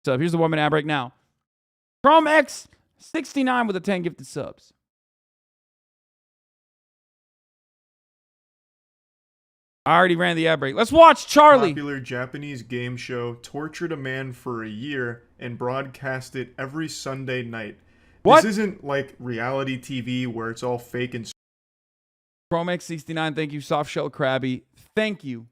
So here's the 1 minute ad break now. Chrome X 69 with the 10 gifted subs. I already ran the ad break. Let's watch Charlie. Popular Japanese game show tortured a man for a year and broadcast it every Sunday night. What? This isn't like reality TV where it's all fake and Chrome X69, thank you. Soft Shell Krabby, thank you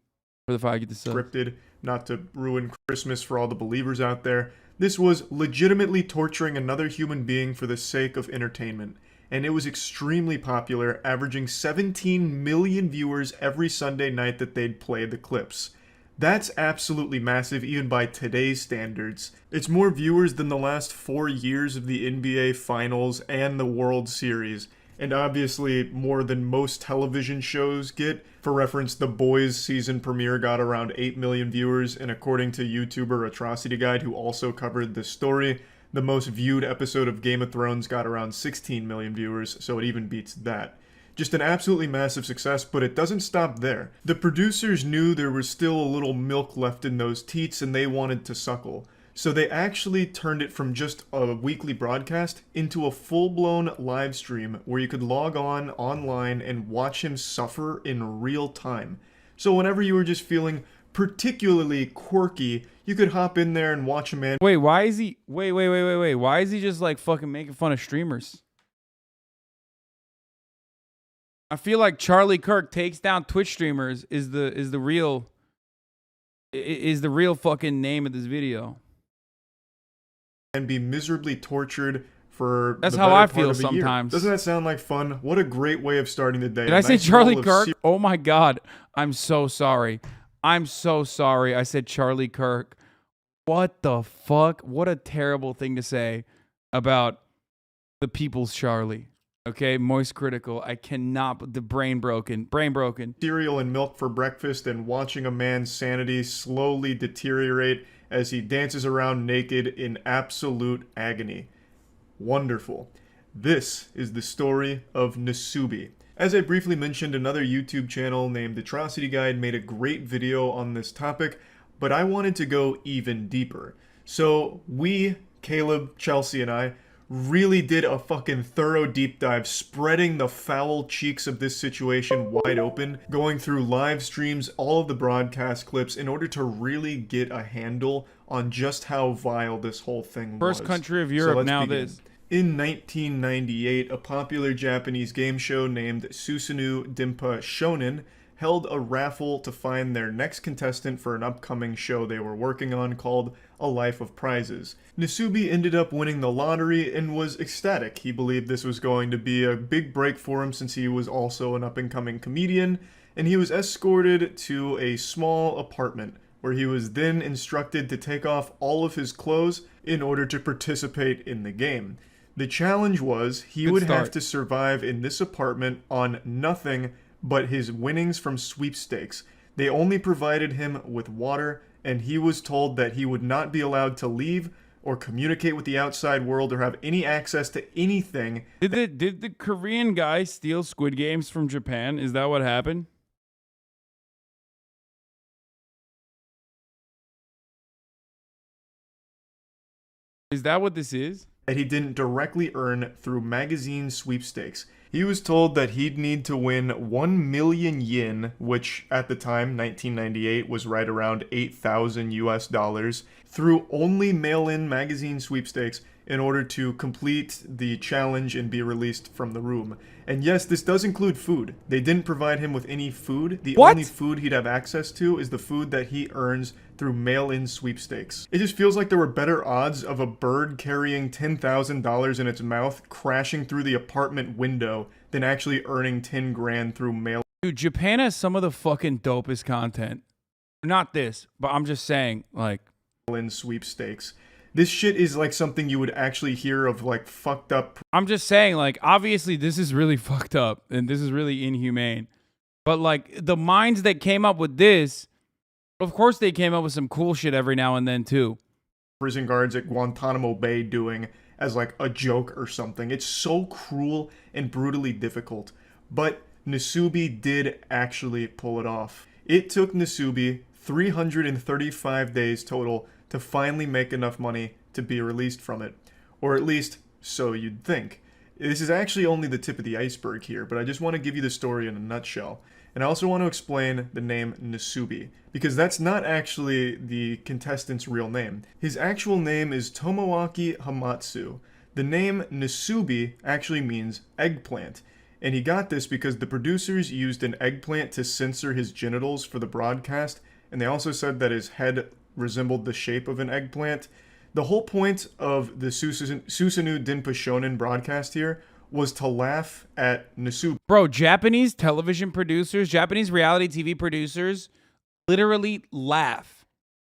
for the 5 gifted subs. scripted, not to ruin Christmas for all the believers out there. This was legitimately torturing another human being for the sake of entertainment. And it was extremely popular, averaging 17 million viewers every Sunday night that they'd play the clips. That's absolutely massive, even by today's standards. It's more viewers than the last 4 years of the NBA Finals and the World Series, and obviously more than most television shows get. For reference, The Boys season premiere got around 8 million viewers, and according to YouTuber Atrocity Guide, who also covered this story, the most viewed episode of Game of Thrones got around 16 million viewers, so it even beats that. Just an absolutely massive success, but it doesn't stop there. The producers knew there was still a little milk left in those teats and they wanted to suckle. So they actually turned it from just a weekly broadcast into a full-blown live stream where you could log on online and watch him suffer in real time. So whenever you were just feeling particularly quirky, you could hop in there and watch a man. Wait, why is he? Wait. Why is he just like fucking making fun of streamers? I feel like Charlie Kirk takes down Twitch streamers is the real fucking name of this video. And be miserably tortured for That's the how better I part feel of a year. sometimes. Doesn't that sound like fun? What a great way of starting the day. Did I say Charlie Kirk? Oh my god. I'm so sorry. I'm so sorry. I said Charlie Kirk. What the fuck? What a terrible thing to say about the people's Charlie. Okay, Moist Critical. I cannot. The brain broken. Cereal and milk for breakfast and watching a man's sanity slowly deteriorate as he dances around naked in absolute agony. Wonderful. This is the story of Nasubi. As I briefly mentioned, another YouTube channel named Atrocity Guide made a great video on this topic, but I wanted to go even deeper. So we, Caleb, Chelsea, and I, really did a fucking thorough deep dive, spreading the foul cheeks of this situation wide open, going through live streams, all of the broadcast clips, in order to really get a handle on just how vile this whole thing was. First country of Europe, now begin. this. In 1998, a popular Japanese game show named Susanoo Dimpa Shonen held a raffle to find their next contestant for an upcoming show they were working on called A Life of Prizes. Nasubi ended up winning the lottery and was ecstatic. He believed this was going to be a big break for him since he was also an up-and-coming comedian, and he was escorted to a small apartment where he was then instructed to take off all of his clothes in order to participate in the game. The challenge was he would have to survive in this apartment on nothing but his winnings from sweepstakes. They only provided him with water, and he was told that he would not be allowed to leave or communicate with the outside world or have any access to anything. Did the Korean guy steal Squid Games from Japan? Is that what happened? Is that what this is? That he didn't directly earn through magazine sweepstakes. He was told that he'd need to win 1 million yen, which at the time, 1998, was right around 8,000 US dollars, through only mail-in magazine sweepstakes in order to complete the challenge and be released from the room. And yes, this does include food. They didn't provide him with any food. The only food he'd have access to is the food that he earns through mail-in sweepstakes. It just feels like there were better odds of a bird carrying $10,000 in its mouth crashing through the apartment window than actually earning 10 grand through mail. Dude, Japan has some of the fucking dopest content. Not this, but I'm just saying, like, in sweepstakes. This shit is like something you would actually hear of, like, fucked up. I'm just saying, like, obviously this is really fucked up and this is really inhumane. But like the minds that came up with this, of course they came up with some cool shit every now and then too. Prison guards at Guantanamo Bay doing as like a joke or something. It's so cruel and brutally difficult. But Nasubi did actually pull it off. It took Nasubi 335 days total to finally make enough money to be released from it. Or at least, so you'd think. This is actually only the tip of the iceberg here, but I just want to give you the story in a nutshell. And I also want to explain the name Nasubi, because that's not actually the contestant's real name. His actual name is Tomoaki Hamatsu. The name Nasubi actually means eggplant, and he got this because the producers used an eggplant to censor his genitals for the broadcast, and they also said that his head resembled the shape of an eggplant. The whole point of the Susanoo Denpa Shonen broadcast here was to laugh at Nasubi. Bro, Japanese television producers, Japanese reality TV producers literally laugh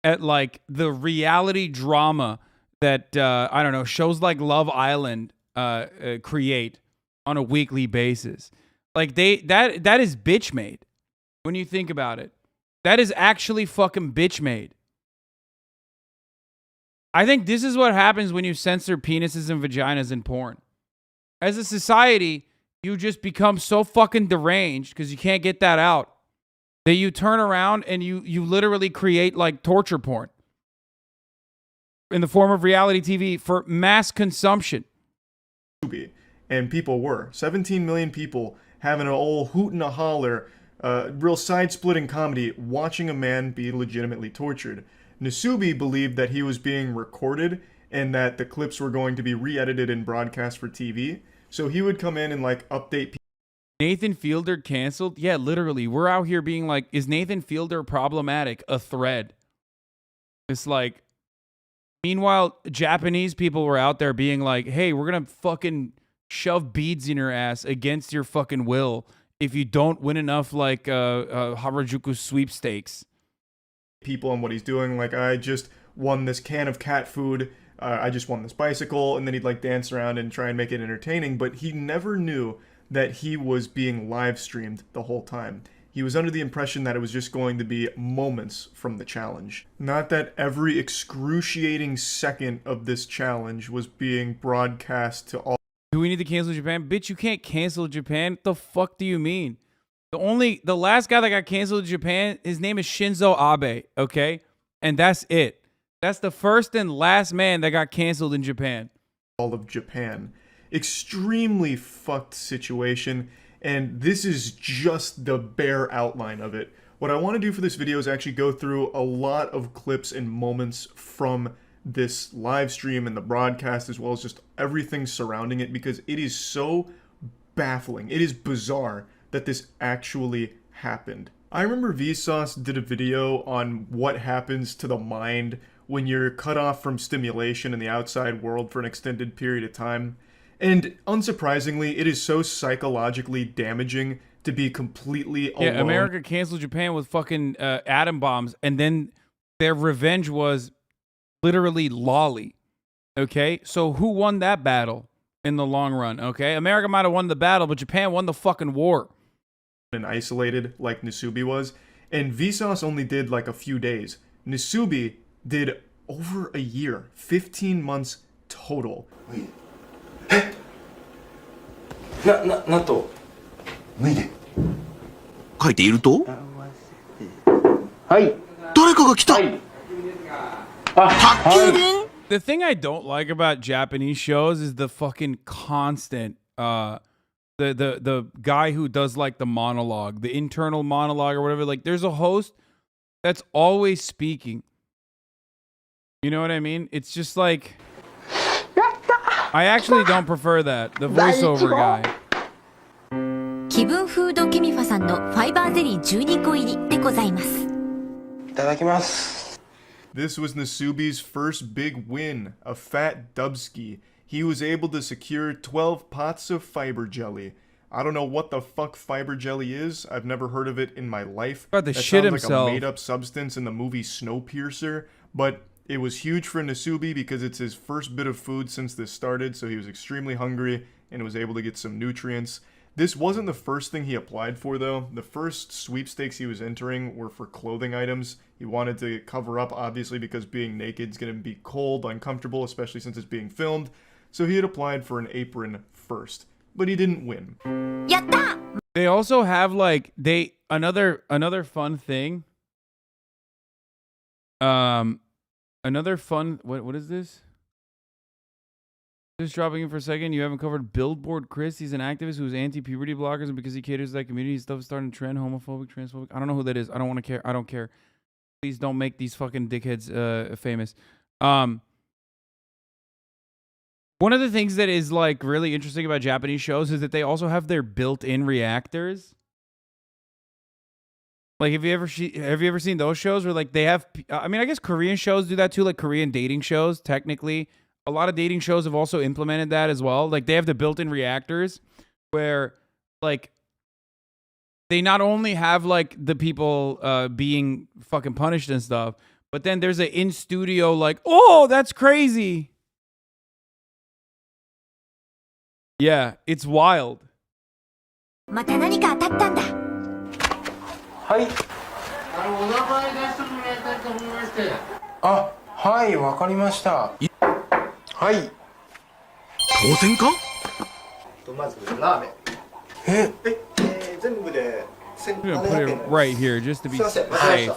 at like the reality drama that I don't know, shows like Love Island create on a weekly basis. Like that is bitch made when you think about it. That is actually fucking bitch made. I think this is what happens when you censor penises and vaginas in porn. As a society, you just become so fucking deranged because you can't get that out that you turn around and you literally create like torture porn in the form of reality TV for mass consumption. And people were. 17 million people having an old hoot and a holler, real side-splitting comedy, watching a man be legitimately tortured. Nasubi believed that he was being recorded and that the clips were going to be re-edited and broadcast for TV. So he would come in and like update people. Nathan Fielder canceled? Yeah, literally. We're out here being like, is Nathan Fielder problematic? A thread. It's like, meanwhile, Japanese people were out there being like, hey, we're going to fucking shove beads in your ass against your fucking will if you don't win enough like Harajuku sweepstakes. People on what he's doing. Like, I just won this can of cat food. I just won this bicycle. And then he'd like dance around and try and make it entertaining. But he never knew that he was being live streamed the whole time. He was under the impression that it was just going to be moments from the challenge. Not that every excruciating second of this challenge was being broadcast to all. Do we need to cancel Japan? Bitch, you can't cancel Japan. What the fuck do you mean? The last guy that got canceled in Japan, his name is Shinzo Abe, okay? And that's it. That's the first and last man that got canceled in Japan. All of Japan. Extremely fucked situation, and this is just the bare outline of it. What I want to do for this video is actually go through a lot of clips and moments from this live stream and the broadcast, as well as just everything surrounding it, because it is so baffling. It is bizarre that this actually happened. I remember Vsauce did a video on what happens to the mind when you're cut off from stimulation in the outside world for an extended period of time. And unsurprisingly, it is so psychologically damaging to be completely alone. Yeah, America canceled Japan with fucking atom bombs, and then their revenge was literally lolly. Okay? So who won that battle in the long run? Okay? America might have won the battle, but Japan won the fucking war. And isolated like Nasubi was. And Vsauce only did like a few days. Nasubi did over a year. 15 months total. Wait. なんと脱いで書いているとはい誰かが来た、はい宅急便 The thing I don't like about Japanese shows is the fucking constant the guy who does like the monologue, the internal monologue or whatever. Like there's a host that's always speaking. You know what I mean? It's just like I actually don't prefer that. The voiceover guy. 気分フードケミファさんのファイバーゼリー12個入りでございます。いただきます。 This was Nasubi's first big win, a fat dubski. He was able to secure 12 pots of fiber jelly. I don't know what the fuck fiber jelly is. I've never heard of it in my life. About to that shit sounds himself. like a made-up substance in the movie Snowpiercer, but it was huge for Nasubi because it's his first bit of food since this started, so he was extremely hungry and was able to get some nutrients. This wasn't the first thing he applied for, though. The first sweepstakes he was entering were for clothing items. He wanted to cover up, obviously, because being naked is going to be cold, uncomfortable, especially since it's being filmed. So he had applied for an apron first, but he didn't win. やった! They also have like another fun thing. Another fun. What is this? Just dropping in for a second. You haven't covered Billboard Chris. He's an activist who's anti-puberty blockers, and because he caters to that community, stuff is starting to trend homophobic, transphobic. I don't know who that is. I don't want to care. I don't care. Please don't make these fucking dickheads famous. One of the things that is like really interesting about Japanese shows is that they also have their built-in reactors. Like, have you ever seen those shows where like they have? I mean, I guess Korean shows do that too, like Korean dating shows. Technically, a lot of dating shows have also implemented that as well. Like, they have the built-in reactors where like they not only have like the people being fucking punished and stuff, but then there's an in-studio like, oh, that's crazy. Yeah, it's wild. また何か当たったんだ。はい。お名前出してもらいたいと思いまして。あ、はい、わかりました。はい。当然か？まずラーメン。全部で I'm gonna put it right here just to be safe.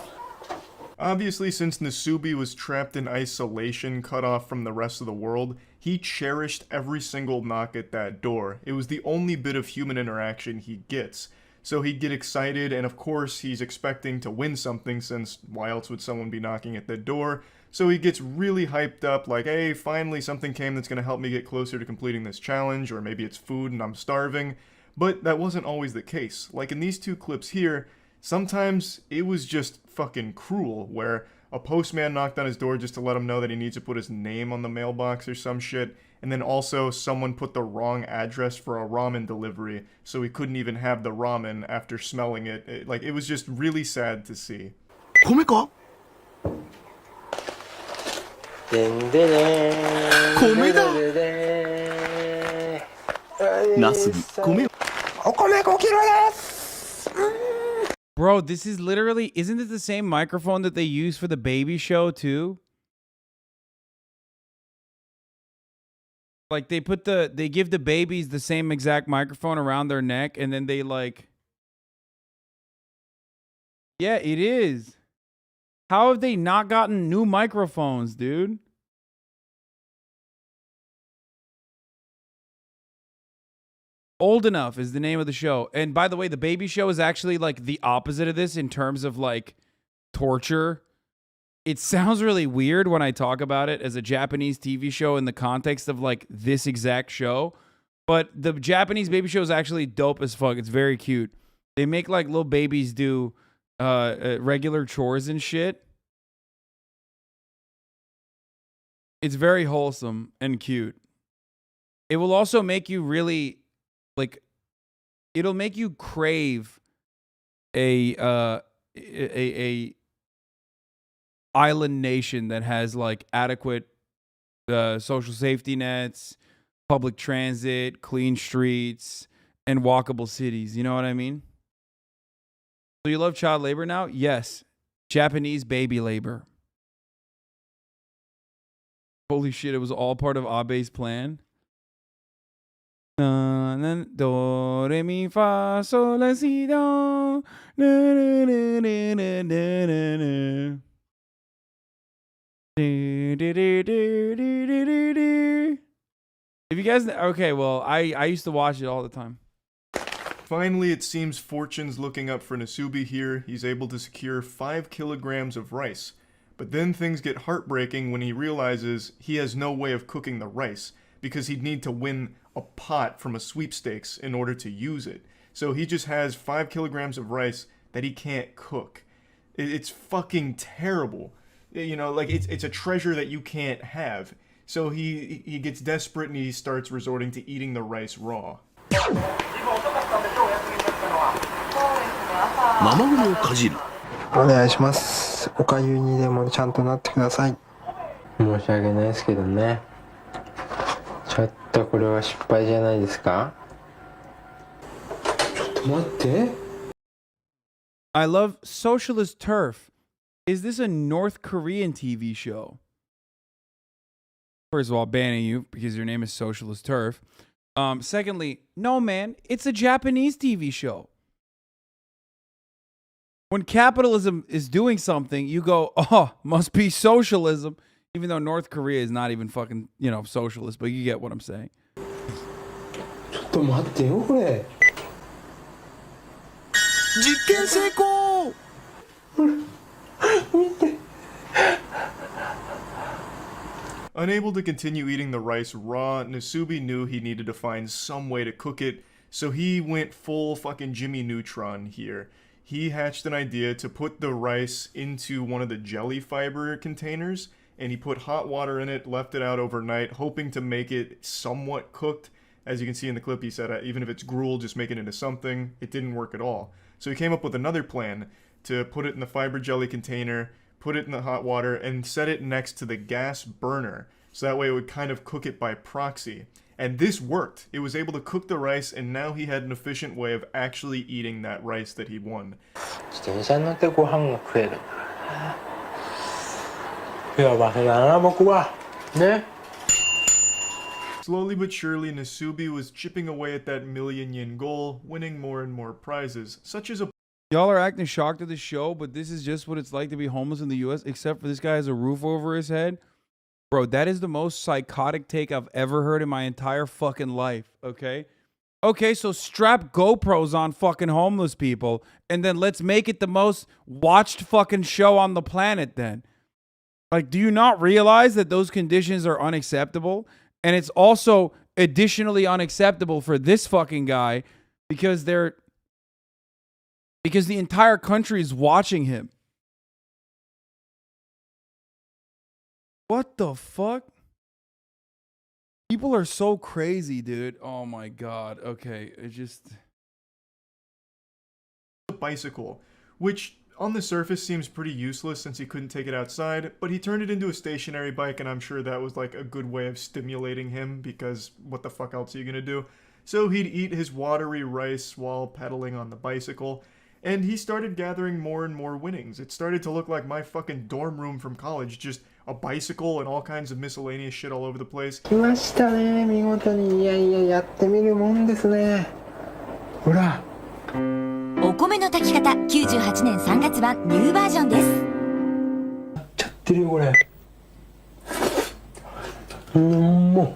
Obviously, since Nasubi was trapped in isolation, cut off from the rest of the world, he cherished every single knock at that door. It was the only bit of human interaction he gets. So he'd get excited, and of course he's expecting to win something, since why else would someone be knocking at the door? So he gets really hyped up, like, hey, finally something came that's gonna help me get closer to completing this challenge, or maybe it's food and I'm starving. But that wasn't always the case. Like in these two clips here, sometimes it was just fucking cruel, where a postman knocked on his door just to let him know that he needs to put his name on the mailbox or some shit, and then also someone put the wrong address for a ramen delivery, so he couldn't even have the ramen after smelling it. It was just really sad to see. 米か？でんでねー。米だ。ナスビ、米。お米5キロです。Bro, this is literally, isn't it the same microphone that they use for the baby show too? Like they give the babies the same exact microphone around their neck, and then they like, yeah, it is. How have they not gotten new microphones, dude? Old Enough is the name of the show. And by the way, the baby show is actually like the opposite of this in terms of like torture. It sounds really weird when I talk about it as a Japanese TV show in the context of like this exact show. But the Japanese baby show is actually dope as fuck. It's very cute. They make like little babies do regular chores and shit. It's very wholesome and cute. It will also make you really... like, it'll make you crave a island nation that has like adequate social safety nets, public transit, clean streets, and walkable cities. You know what I mean? So you love child labor now? Yes. Japanese baby labor. Holy shit, it was all part of Abe's plan. Do, re, mi, fa, sol, la, si, do. If you guys, okay, well, I used to watch it all the time. Finally, it seems fortune's looking up for Nasubi here. He's able to secure 5 kilograms of rice. But then things get heartbreaking when he realizes he has no way of cooking the rice, because he'd need to win a pot from a sweepstakes in order to use it. So he just has 5 kilograms of rice that he can't cook. It's fucking terrible. You know, like it's a treasure that you can't have. So he gets desperate and he starts resorting to eating the rice raw. ママグロをかじる。お願いします。おかゆにでもちゃんとなってください。申し訳ないですけどね。ちょっとこれは失敗じゃないですか？ちょっと待って。I love Socialist Turf. Is this a North Korean TV show? First of all, banning you because your name is Socialist Turf. Secondly, no, man, it's a Japanese TV show. When capitalism is doing something, you go, oh, must be socialism. Even though North Korea is not even fucking, you know, socialist, but you get what I'm saying. ちょっと待ってよこれ。実験成功。 Unable to continue eating the rice raw, Nasubi knew he needed to find some way to cook it, so he went full fucking Jimmy Neutron here. He hatched an idea to put the rice into one of the jelly fiber containers, and he put hot water in it, left it out overnight, hoping to make it somewhat cooked. As you can see in the clip, he said, even if it's gruel, just make it into something. It didn't work at all. So he came up with another plan to put it in the fiber jelly container, put it in the hot water, and set it next to the gas burner. So that way it would kind of cook it by proxy. And this worked. It was able to cook the rice, and now he had an efficient way of actually eating that rice that he won. 自転車に乗ってご飯が食えるんだからね。やばいだな僕は。ね。 Slowly but surely, Nasubi was chipping away at that million yen goal, winning more and more prizes, such as a Y'all are acting shocked at the show, but this is just what it's like to be homeless in the U.S., except for this guy has a roof over his head. Bro, that is the most psychotic take I've ever heard in my entire fucking life, okay? Okay, so strap GoPros on fucking homeless people, and then let's make it the most watched fucking show on the planet then. Like, do you not realize that those conditions are unacceptable? And it's also additionally unacceptable for this fucking guy because the entire country is watching him. What the fuck? People are so crazy, dude. Oh my god. Okay, it just... bicycle, which on the surface seems pretty useless since he couldn't take it outside, but he turned it into a stationary bike, and I'm sure that was like a good way of stimulating him, because what the fuck else are you gonna do? So he'd eat his watery rice while pedaling on the bicycle, and he started gathering more and more winnings. It started to look like my fucking dorm room from college, just a bicycle and all kinds of miscellaneous shit all over the place. 来ましたね見事に。いやいややってみるもんですね。ほら。お米の炊き方98年3月版ニューバージョンです。やっちゃってるよこれ。も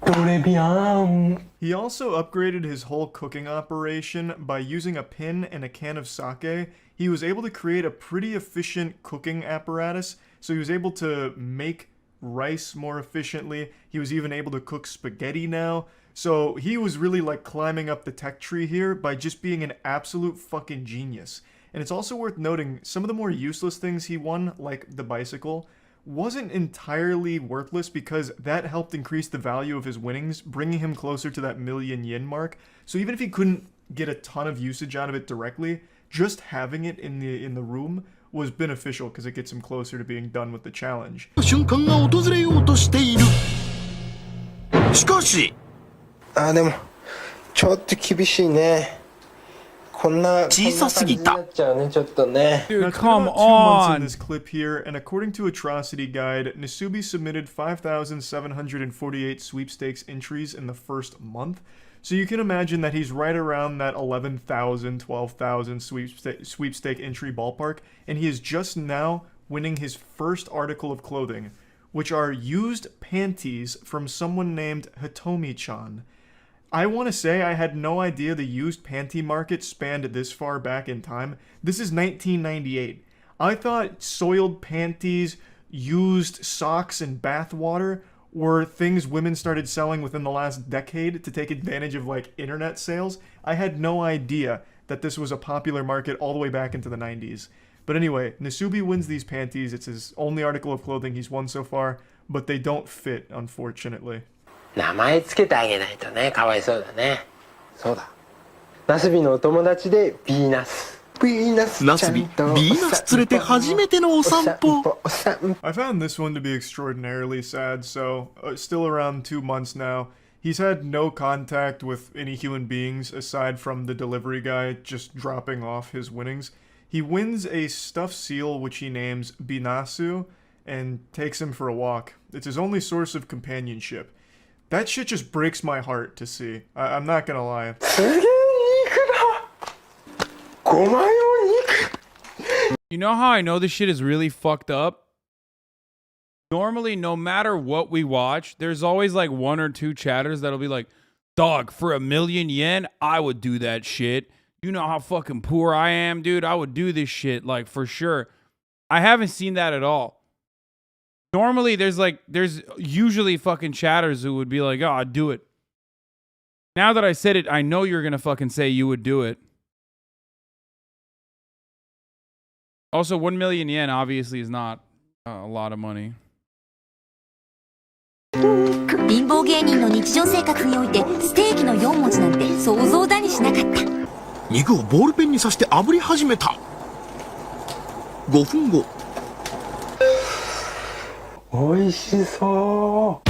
うトレビアン。 He also upgraded his whole cooking operation by using a pin and a can of sake. He was able to create a pretty efficient cooking apparatus, so he was able to make rice more efficiently. He was even able to cook spaghetti now. So he was really like climbing up the tech tree here by just being an absolute fucking genius. And it's also worth noting, some of the more useless things he won, like the bicycle, wasn't entirely worthless because that helped increase the value of his winnings, bringing him closer to that million yen mark. So even if he couldn't get a ton of usage out of it directly, just having it in the room was beneficial because it gets him closer to being done with the challenge. 瞬間が訪れようとしている。しかし。あでもちょっと厳しいね。こんな小さすぎた。こんな感じになっちゃうねちょっとね。 Dude, Now, it's been come about 2 months in on. this clip here, and according to Atrocity Guide, Nasubi submitted 5,748 sweepstakes entries in the first month. So you can imagine that he's right around that 11,000, 12,000 sweepstake entry ballpark, and he is just now winning his first article of clothing, which are used panties from someone named Hitomi-chan. I want to say I had no idea the used panty market spanned this far back in time. This is 1998. I thought soiled panties, used socks, and bath water were things women started selling within the last decade to take advantage of like internet sales. I had no idea that this was a popular market all the way back into the 90s. But anyway, Nasubi wins these panties. It's his only article of clothing he's won so far, but they don't fit, unfortunately. 名前つけてあげないとねかわいそうだね。そうだ。ナスビのお友達でビーナス。ビーナスちゃんとビーナス連れて初めてのお散歩。 I found this one to be extraordinarily sad, so still around 2 months now. He's had no contact with any human beings aside from the delivery guy just dropping off his winnings. He wins a stuffed seal which he names Binasu and takes him for a walk. It's his only source of companionship. That shit just breaks my heart to see. I'm not gonna lie. すげえ肉だ。5枚の肉。 You know how I know this shit is really fucked up? Normally, no matter what we watch, there's always like one or two chatters that'll be like, dog, for 1,000,000 yen, I would do that shit. You know how fucking poor I am, dude? I would do this shit, like, for sure. I haven't seen that at all. Normally, there's usually fucking chatters who would be like, oh, I'd do it. Now that I said it, I know you're gonna fucking say you would do it. Also, 1,000,000 yen obviously is not a lot of money. 貧乏芸人の日常生活においてステーキの4文字なんて想像だにしなかった。肉をボールペンに刺して炙り始めた。5分後。美味しそう。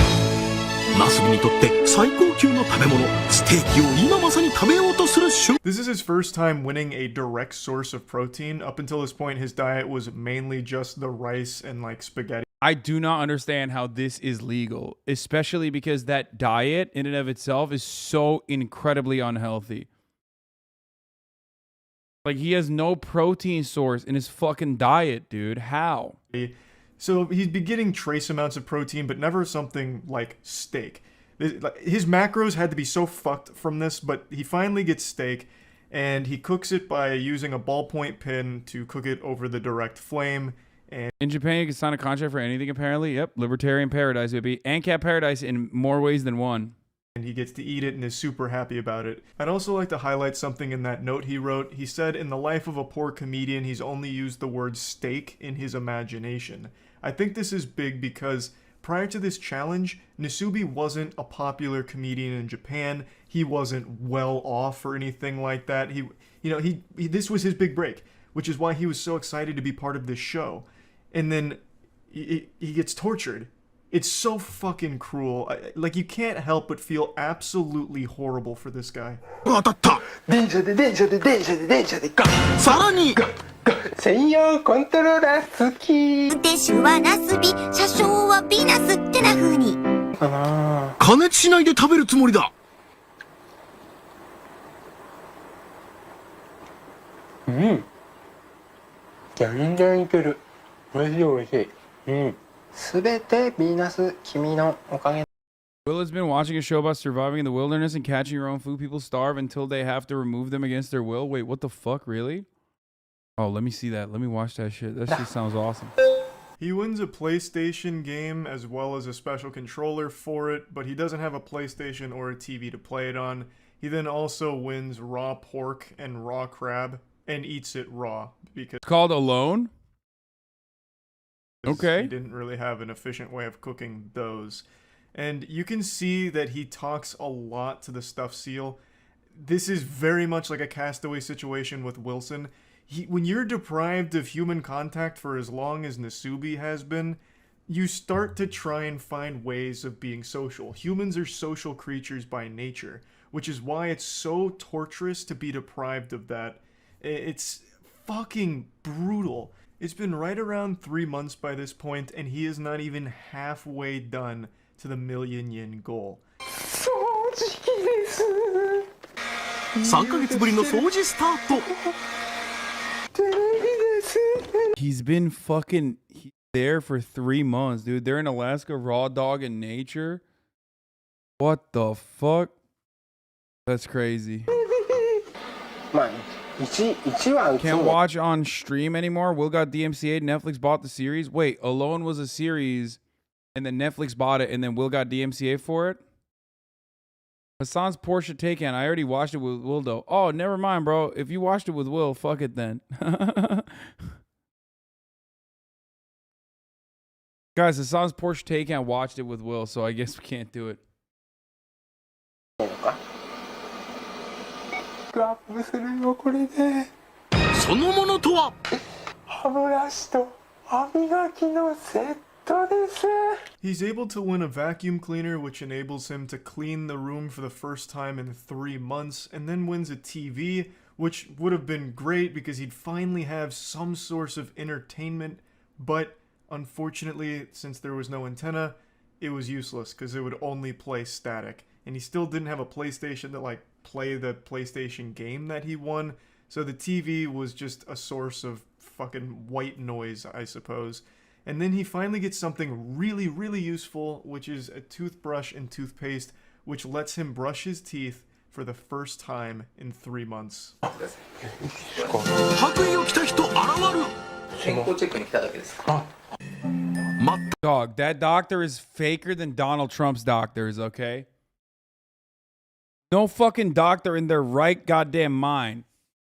ナスビにとって最高級の食べ物、ステーキを今まさに食べようとする瞬間。 This is his first time winning a direct source of protein. Up until this point, his diet was mainly just the rice and like spaghetti. I do not understand how this is legal, especially because that diet in and of itself is so incredibly unhealthy. Like, he has no protein source in his fucking diet, dude. How? So he'd be getting trace amounts of protein, but never something like steak. His macros had to be so fucked from this, but he finally gets steak, and he cooks it by using a ballpoint pin to cook it over the direct flame. And in Japan, you can sign a contract for anything, apparently. Yep, libertarian paradise would be. ANCAP paradise in more ways than one. And he gets to eat it and is super happy about it. I'd also like to highlight something in that note he wrote. He said, in the life of a poor comedian, he's only used the word steak in his imagination. I think this is big because prior to this challenge, Nasubi wasn't a popular comedian in Japan. He wasn't well off or anything like that. This was his big break, which is why he was so excited to be part of this show. And then he gets tortured. It's so fucking cruel. Like, you can't help but feel absolutely horrible for this guy. 当たった。電車でさらに。専用コントローラー好き。運転手はナスビ、車掌はビナスってな風に。かな。加熱しないで食べるつもりだ。うん。全然いける。美味しい美味しい。うん。すべてヴィーナス君のおかげ。Will has been watching a show about surviving in the wilderness and catching your own food. People starve until they have to remove them against their will. Wait, what the fuck? Really? Oh, let me see that. Let me watch that shit. That shit sounds awesome. He wins a PlayStation game as well as a special controller for it, but he doesn't have a PlayStation or a TV to play it on. He then also wins raw pork and raw crab and eats it raw because It's called Alone? Okay. he didn't really have an efficient way of cooking those. And you can see that he talks a lot to the stuffed seal. This is very much like a Castaway situation with Wilson. When you're deprived of human contact for as long as Nasubi has been, you start to try and find ways of being social. Humans are social creatures by nature, which is why it's so torturous to be deprived of that. It's fucking brutal. It's been right around 3 months by this point, and he is not even halfway done to the 1,000,000 yen goal. 掃除機です。3ヶ月ぶりの掃除スタート。テレビです。He's been fucking there for 3 months, dude. They're in Alaska, raw dog in nature. What the fuck? That's crazy. まあ1は打つ Can't も watch on stream anymore. Will got DMCA'd. Netflix bought the series. Wait, Alone was a series, and then Netflix bought it, and then Will got DMCA for it? Hasan's Porsche Taycan. I already watched it with Will, though. Oh, never mind, bro. If you watched it with Will, fuck it then. Guys, Hasan's Porsche Taycan watched it with Will, so I guess we can't do it. アップするよこれで。そのものとは。歯ブラシと歯磨きのセットです。 He's able to win a vacuum cleaner, which enables him to clean the room for the first time in 3 months, and then wins a TV, which would have been great because he'd finally have some source of entertainment, but unfortunately, since there was no antenna, it was useless because it would only play static. And he still didn't have a PlayStation to play the PlayStation game that he won, so the TV was just a source of fucking white noise, I suppose. And then he finally gets something really, really useful, which is a toothbrush and toothpaste, which lets him brush his teeth for the first time in 3 months. 白衣を着た人現る。健康チェックに来ただけです。 Dog, that doctor is faker than Donald Trump's doctors, okay? No fucking doctor in their right goddamn mind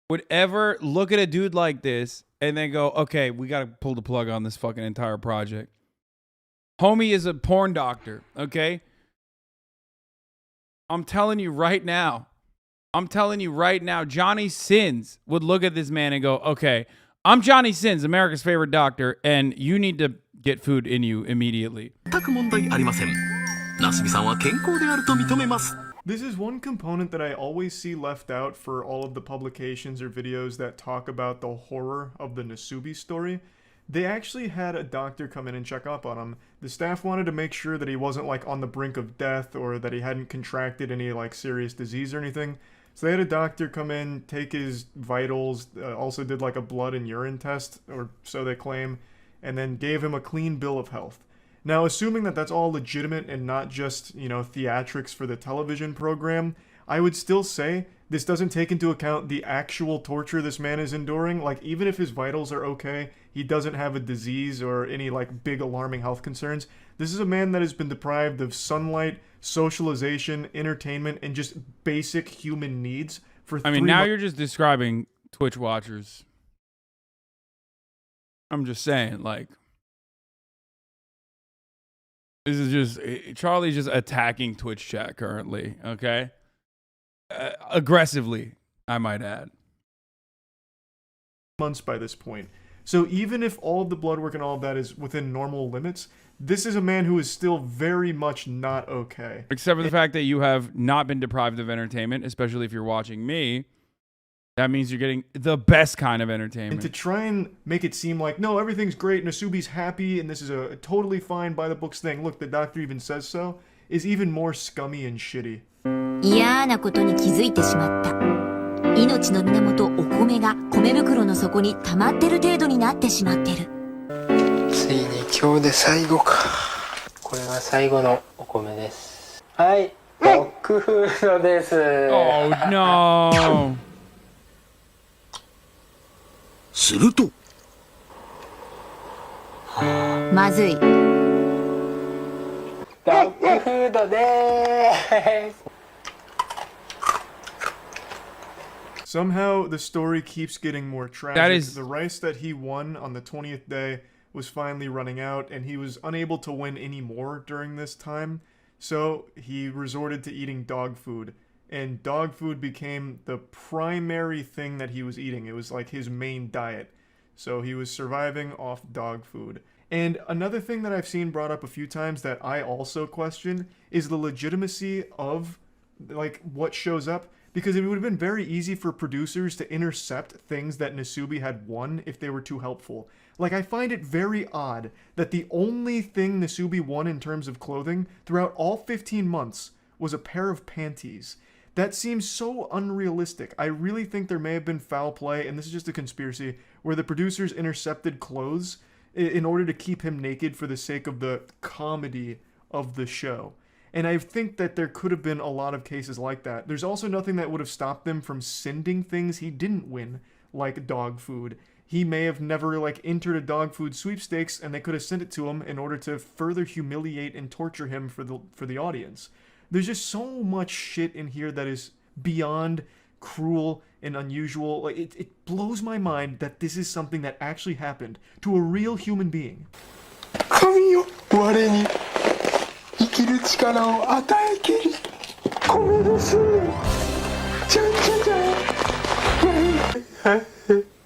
would ever look at a dude like this and then go, okay, we got to pull the plug on this fucking entire project. Homie is a porn doctor, okay? I'm telling you right now, Johnny Sins would look at this man and go, okay, I'm Johnny Sins, America's favorite doctor, and you need to get food in you immediately. 全く問題ありません。なすびさんは健康であると認めます。 This is one component that I always see left out for all of the publications or videos that talk about the horror of the Nasubi story. They actually had a doctor come in and check up on him. The staff wanted to make sure that he wasn't like on the brink of death or that he hadn't contracted any like serious disease or anything. So they had a doctor come in, take his vitals, also did like a blood and urine test, or so they claim, and then gave him a clean bill of health. Now, assuming that that's all legitimate and not just, you know, theatrics for the television program, I would still say this doesn't take into account the actual torture this man is enduring. Like, even if his vitals are okay, he doesn't have a disease or any, like, big alarming health concerns. This is a man that has been deprived of sunlight, socialization, entertainment, and just basic human needs for 3 I mean, now you're just describing Twitch watchers. I'm just saying, like, this is just, Charlie's just attacking Twitch chat currently, okay? Aggressively, I might add. Months by this point. So even if all of the blood work and all of that is within normal limits, this is a man who is still very much not okay. Except for the fact that you have not been deprived of entertainment, especially if you're watching me. That means you're getting the best kind of entertainment. And to try and make it seem like, no, everything's great, Nasubi's happy, and this is a totally fine by-the-books thing, look, the doctor even says so, is even more scummy and shitty. 嫌なことに気づいてしまった。命の源お米が米袋の底に溜まってる程度になってしまってる。ついに今日で最後か。これが最後のお米です。はい、ドッグフードです。Oh no! するとまずい。ドッグフードでーす。 Somehow the story keeps getting more tragic. That is... The rice that he won on the 20th day was finally running out, and he was unable to win any more during this time. So he resorted to eating dog food. And dog food became the primary thing that he was eating. It was like his main diet. So he was surviving off dog food. And another thing that I've seen brought up a few times that I also question is the legitimacy of like what shows up. Because it would have been very easy for producers to intercept things that Nasubi had won if they were too helpful. Like, I find it very odd that the only thing Nasubi won in terms of clothing throughout all 15 months was a pair of panties. That seems so unrealistic. I really think there may have been foul play, and this is just a conspiracy, where the producers intercepted clothes in order to keep him naked for the sake of the comedy of the show. And I think that there could have been a lot of cases like that. There's also nothing that would have stopped them from sending things he didn't win, like dog food. He may have never, like, entered a dog food sweepstakes, and they could have sent it to him in order to further humiliate and torture him for the audience. There's just so much shit in here that is beyond cruel and unusual. Like, it blows my mind that this is something that actually happened to a real human being. 神よ、我に生きる力を与えきり米です。じゃんじゃじゃん。米はだって。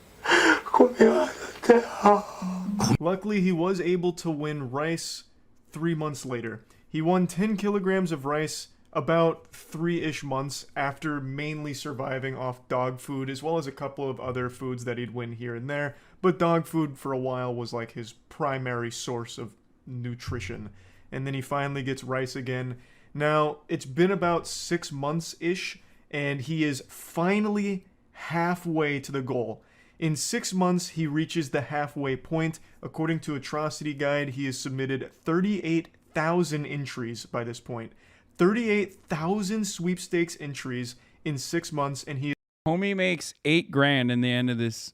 Luckily, he was able to win rice 3 months later. He won 10 kilograms of rice about 3-ish months after mainly surviving off dog food, as well as a couple of other foods that he'd win here and there. But dog food for a while was like his primary source of nutrition. And then he finally gets rice again. Now, it's been about 6 months-ish, and he is finally halfway to the goal. In 6 months, he reaches the halfway point. According to Atrocity Guide, he has submitted 38,000 entries by this point. 38,000 sweepstakes entries in 6 months, and he Homie makes $8,000 in the end of this.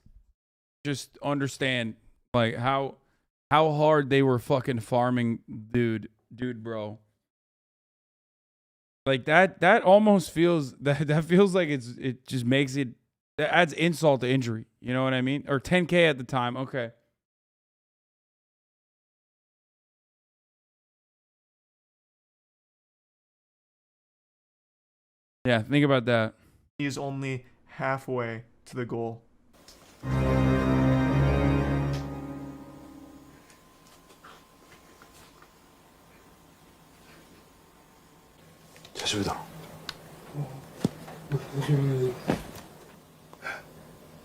Just understand, like, how hard they were fucking farming, dude, bro. Like that almost feels that feels like it just makes it, that adds insult to injury. You know what I mean? Or 10K at the time. Okay. Yeah, think about that. is only halfway to the goal. 久しぶりだ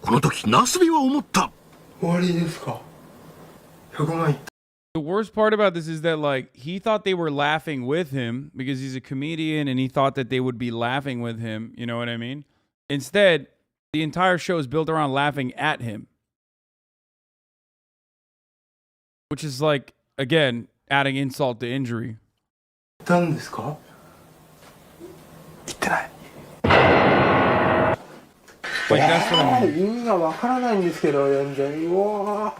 この時ナスビは思った。終わりですか100万いった The worst part about this is that, like, he thought they were laughing with him because he's a comedian and he thought that they would be laughing with him. You know what I mean? Instead, the entire show is built around laughing at him. Which is, like, again, adding insult to injury. たんですか言ってない Like, that's what I mean. 意味がわからないんですけど全然うわ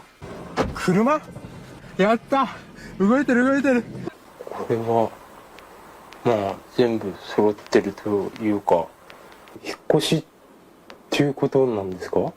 ー車やった動いてるこれはまあ全部揃ってるというか引っ越しっていうことなんですか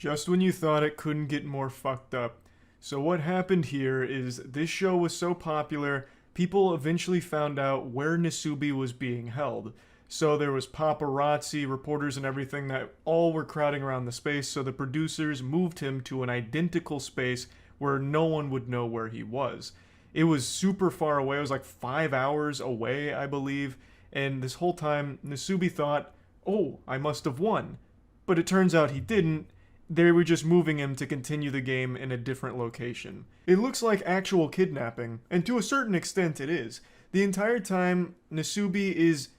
Just when you thought it couldn't get more fucked up. So what happened here is this show was so popular, people eventually found out where Nasubi was being held. So there was paparazzi, reporters and everything that all were crowding around the space, so the producers moved him to an identical space where no one would know where he was. It was super far away, it was like 5 hours away, I believe, and this whole time Nasubi thought, oh, I must have won. But it turns out he didn't. They were just moving him to continue the game in a different location. It looks like actual kidnapping, and to a certain extent it is. The entire time, Nasubi is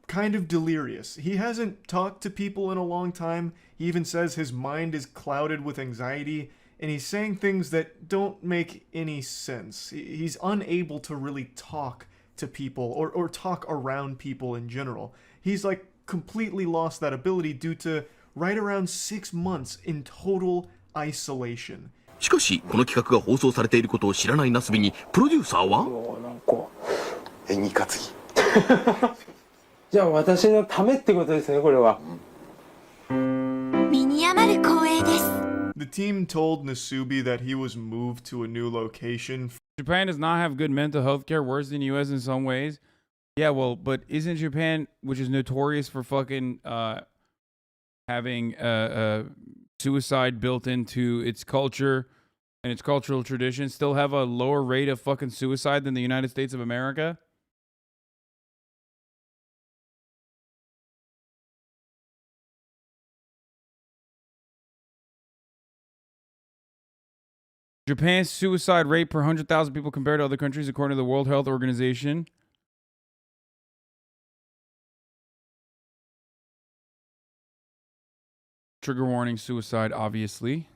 kind of delirious. He hasn't talked to people in a long time. He even says his mind is clouded with anxiety, and he's saying things that don't make any sense. He's unable to really talk to people or talk around people in general. He's like completely lost that ability due to right around 6 months in total isolation. しかしこの企画が放送されていることを知らないナスビにプロデューサーはなんか演技担ぎじゃあ私のためってことですねこれは身に余る光栄です。 The team told Nasubi that he was moved to a new location. Japan does not have good mental health care, worse than US in some ways. Yeah, well, but isn't Japan, which is notorious for fucking having suicide built into its culture and its cultural tradition, still have a lower rate of fucking suicide than the United States of America? Japan's suicide rate per 100,000 people compared to other countries, according to the World Health Organization. Trigger warning, suicide, obviously.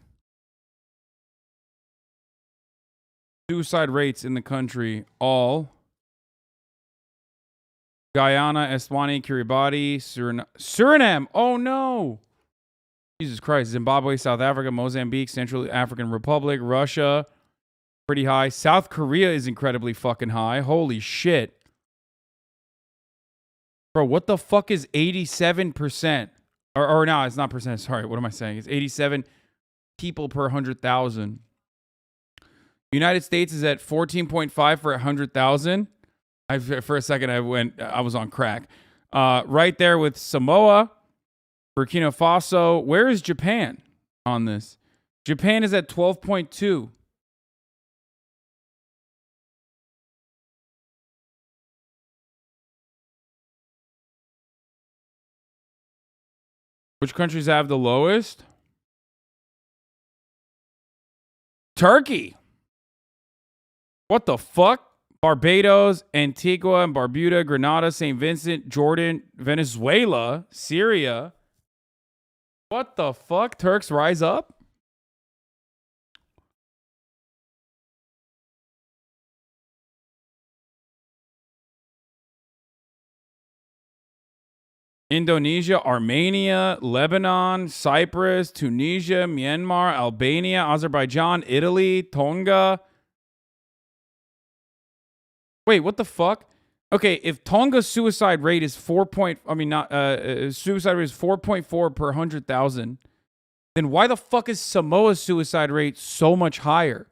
Suicide rates in the country, all. Guyana, Eswatini, Kiribati, Suriname. Oh, no. Jesus Christ. Zimbabwe, South Africa, Mozambique, Central African Republic, Russia. Pretty high. South Korea is incredibly fucking high. Holy shit. Bro, what the fuck is 87%? Or no, it's not percent. Sorry, what am I saying? It's 87 people per 100,000. United States is at 14.5 for 100,000. For a second, I was on crack. Right there with Samoa, Burkina Faso. Where is Japan on this? Japan is at 12.2. Which countries have the lowest? Turkey. What the fuck? Barbados, Antigua and Barbuda, Grenada, St. Vincent, Jordan, Venezuela, Syria. What the fuck? Turks rise up? Indonesia, Armenia, Lebanon, Cyprus, Tunisia, Myanmar, Albania, Azerbaijan, Italy, Tonga. Wait, what the fuck? Okay, if Tonga's suicide rate is suicide rate is 4.4 per 100,000, then why the fuck is Samoa's suicide rate so much higher?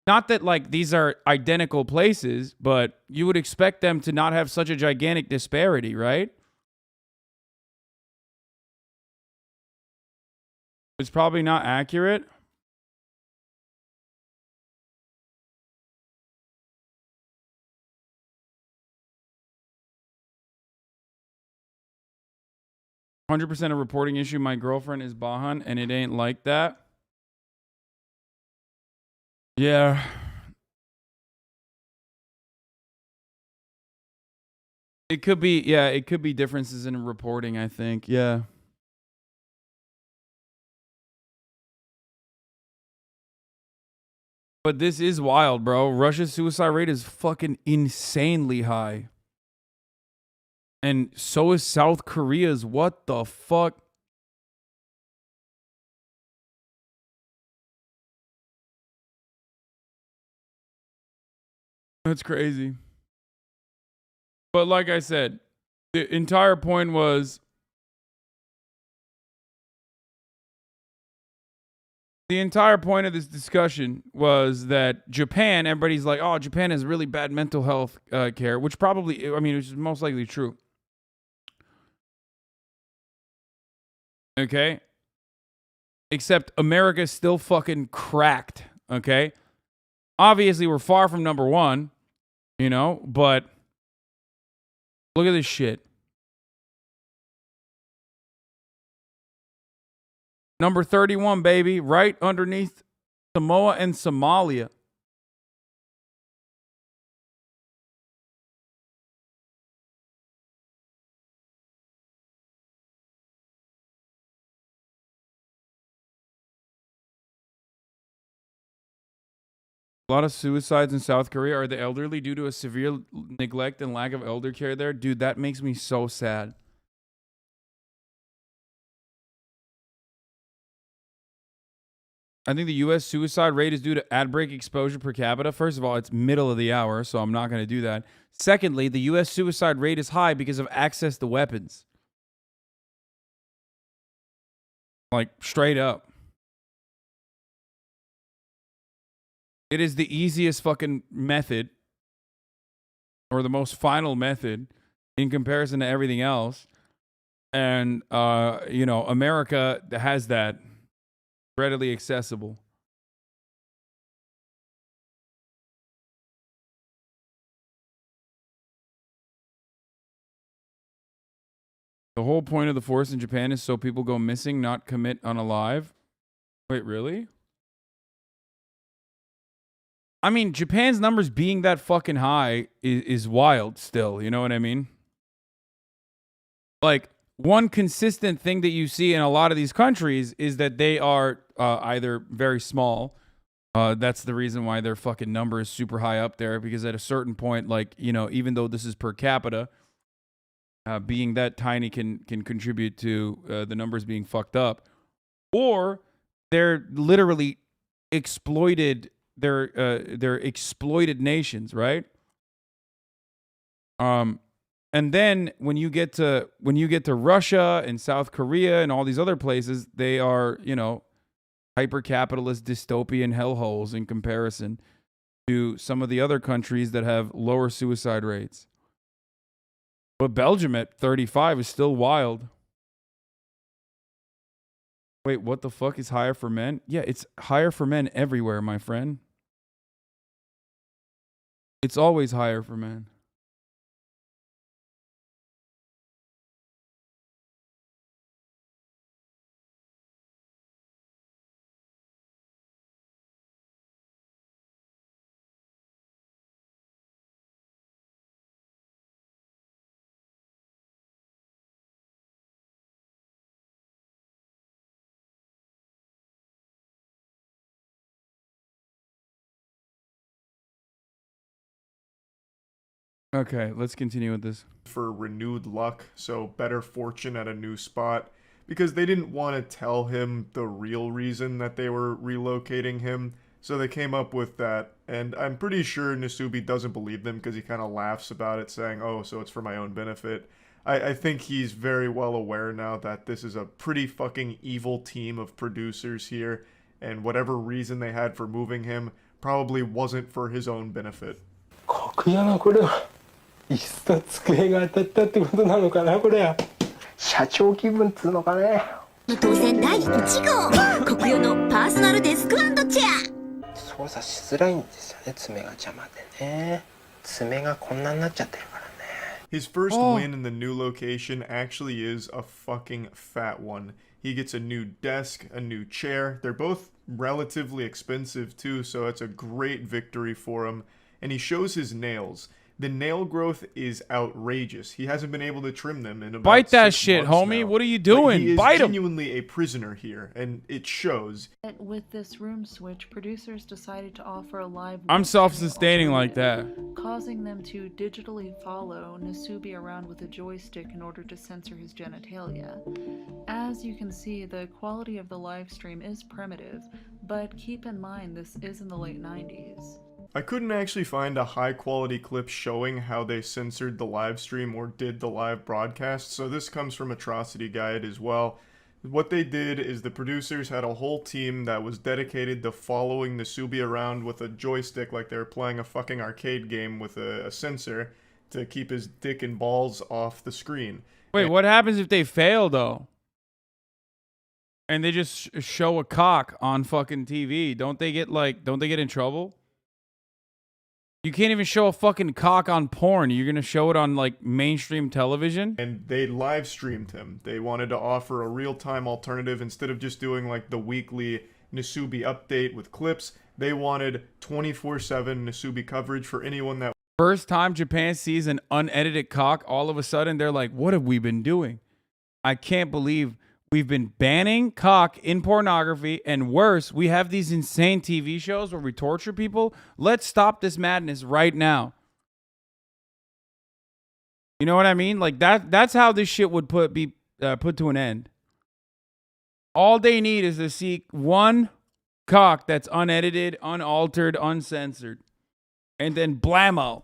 Not that like these are identical places, but you would expect them to not have such a gigantic disparity, right? It's probably not accurate. "100% of reporting issue. My girlfriend is Bahan, and it ain't like that." Yeah. It could be, yeah, it could be differences in reporting, I think. Yeah. But this is wild, bro. Russia's suicide rate is fucking insanely high. And so is South Korea's. What the fuck? That's crazy. But like I said, the entire point was the entire point of this discussion was that Japan, everybody's like, oh, Japan has really bad mental health care, which probably, I mean, which is most likely true. Okay? Except America's still fucking cracked. Okay? Obviously, we're far from number one, you know, but look at this shit. Number 31, baby, right underneath Samoa and Somalia. A lot of suicides in South Korea. Are the elderly due to a severe neglect and lack of elder care there? Dude, that makes me so sad. I think the U.S. suicide rate is due to ad break exposure per capita. First of all, it's middle of the hour, so I'm not going to do that. Secondly, the U.S. suicide rate is high because of access to weapons. Like, straight up. It is the easiest fucking method, or the most final method, in comparison to everything else. And, you know, America has that readily accessible. The whole point of the force in Japan is so people go missing, not commit unalive. Wait, really? I mean, Japan's numbers being that fucking high is wild still. You know what I mean? Like, one consistent thing that you see in a lot of these countries is that they are either very small. That's the reason why their fucking number is super high up there, because at a certain point, like, you know, even though this is per capita, being that tiny can contribute to the numbers being fucked up. Or they're literally exploited. They're exploited nations, right? And then when you get to Russia and South Korea and all these other places, they are, you know, hyper-capitalist dystopian hellholes in comparison to some of the other countries that have lower suicide rates. But Belgium at 35 is still wild. Wait, what the fuck is higher for men? Yeah, it's higher for men everywhere, my friend. It's always higher for men. Okay, let's continue with this. For renewed luck, so better fortune at a new spot, because they didn't want to tell him the real reason that they were relocating him, so they came up with that. And I'm pretty sure Nasubi doesn't believe them because he kind of laughs about it, saying, oh, so it's for my own benefit. I think he's very well aware now that this is a pretty fucking evil team of producers here, and whatever reason they had for moving him probably wasn't for his own benefit. 格屋のこれは椅子と机が当たったってことなのかなこれは。社長気分っつうのかね。当選第1号国用のパーソナルデスク&チェア。操作しづらいんですよね、爪が邪魔でね。爪がこんなになっちゃってるからね。His first win in the new location actually is a fucking fat one. He gets a new desk, a new chair. They're both relatively expensive too, so it's a great victory for him. And he shows his nails. The nail growth is outrageous. He hasn't been able to trim them in about Bite that 6 shit, months homie. now. What are you But doing? he is Bite him. genuinely a prisoner here, and it shows. With this room switch, producers decided to offer a live I'm web self-sustaining stream like that. alternative, causing them to digitally follow Nasubi around with a joystick in order to censor his genitalia. As you can see, the quality of the live stream is primitive, but keep in mind this is in the late 90s. I couldn't actually find a high quality clip showing how they censored the live stream or did the live broadcast, so this comes from Atrocity Guide as well. What they did is the producers had a whole team that was dedicated to following Nasubi around with a joystick like they were playing a fucking arcade game with a sensor to keep his dick and balls off the screen. Wait, what happens if they fail though? And they just show a cock on fucking TV? Don't they get in trouble? You can't even show a fucking cock on porn. You're gonna show it on like mainstream television? And they live streamed him. They wanted to offer a real-time alternative instead of just doing like the weekly Nasubi update with clips. They wanted 24/7 Nasubi coverage for anyone that First time Japan sees an unedited cock, all of a sudden they're like, what have we been doing? I can't believe we've been banning cock in pornography, and worse, we have these insane TV shows where we torture people. Let's stop this madness right now. You know what I mean? Like that's how this shit would be put to an end. All they need is to see one cock that's unedited, unaltered, uncensored. And then blammo.